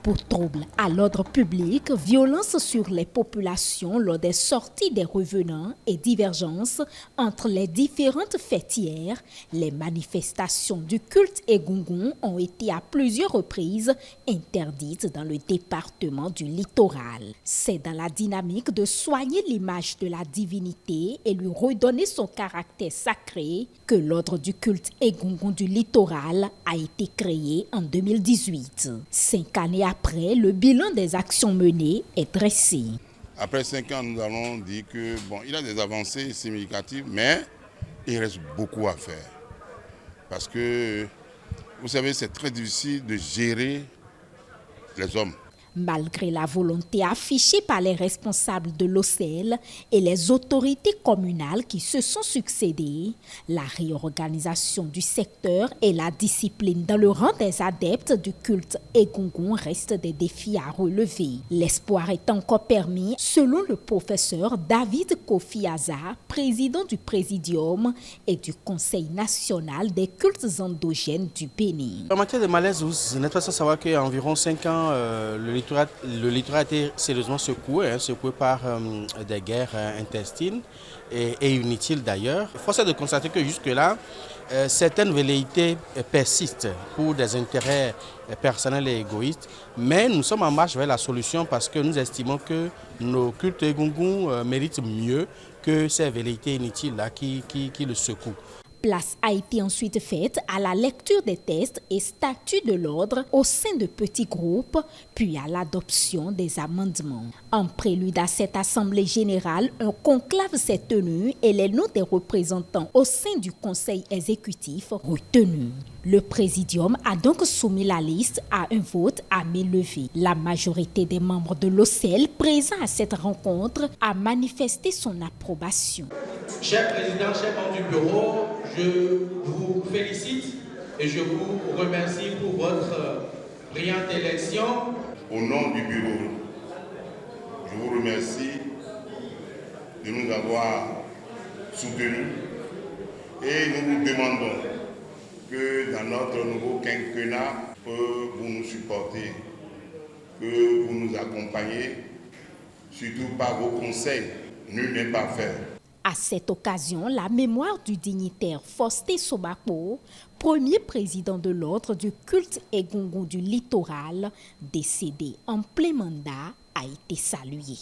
Pour troubles à l'ordre public, violences sur les populations lors des sorties des revenants et divergences entre les différentes fêtières, les manifestations du culte Egungun ont été à plusieurs reprises interdites dans le département du littoral. C'est dans la dynamique de soigner l'image de la divinité et lui redonner son caractère sacré que l'ordre du culte Egungun du littoral a été créé en 2018. 5 années après, le bilan des actions menées est dressé. Après 5 ans, nous allons dire que il y a des avancées significatives, mais il reste beaucoup à faire. Parce que, vous savez, c'est très difficile de gérer les hommes. Malgré la volonté affichée par les responsables de l'OCL et les autorités communales qui se sont succédées, la réorganisation du secteur et la discipline dans le rang des adeptes du culte Egungun restent des défis à relever. L'espoir est encore permis, selon le professeur David Kofi Aza, président du Présidium et du Conseil national des cultes endogènes du Bénin. En matière de malaise, vous n'êtes pas sans savoir qu'il y a environ 5 ans, le littoral a été sérieusement secoué par des guerres intestines et inutiles d'ailleurs. Force est de constater que jusque-là, certaines velléités persistent pour des intérêts personnels et égoïstes, mais nous sommes en marche vers la solution parce que nous estimons que nos cultes Egungun méritent mieux que ces velléités inutiles-là qui le secouent. Place a été ensuite faite à la lecture des tests et statuts de l'ordre au sein de petits groupes, puis à l'adoption des amendements. En prélude à cette assemblée générale, un conclave s'est tenu et les noms des représentants au sein du conseil exécutif retenus. Le présidium a donc soumis la liste à un vote à main levée. La majorité des membres de l'OCL présents à cette rencontre a manifesté son approbation. Cher président, cher membre du bureau, je vous félicite et je vous remercie pour votre brillante élection. Au nom du bureau, je vous remercie de nous avoir soutenus et nous vous demandons que dans notre nouveau quinquennat, que vous nous supportez, que vous nous accompagnez, surtout par vos conseils. Nul n'est parfait. À cette occasion, la mémoire du dignitaire Faustin Sobako, premier président de l'ordre du culte Egungun du littoral, décédé en plein mandat, a été saluée.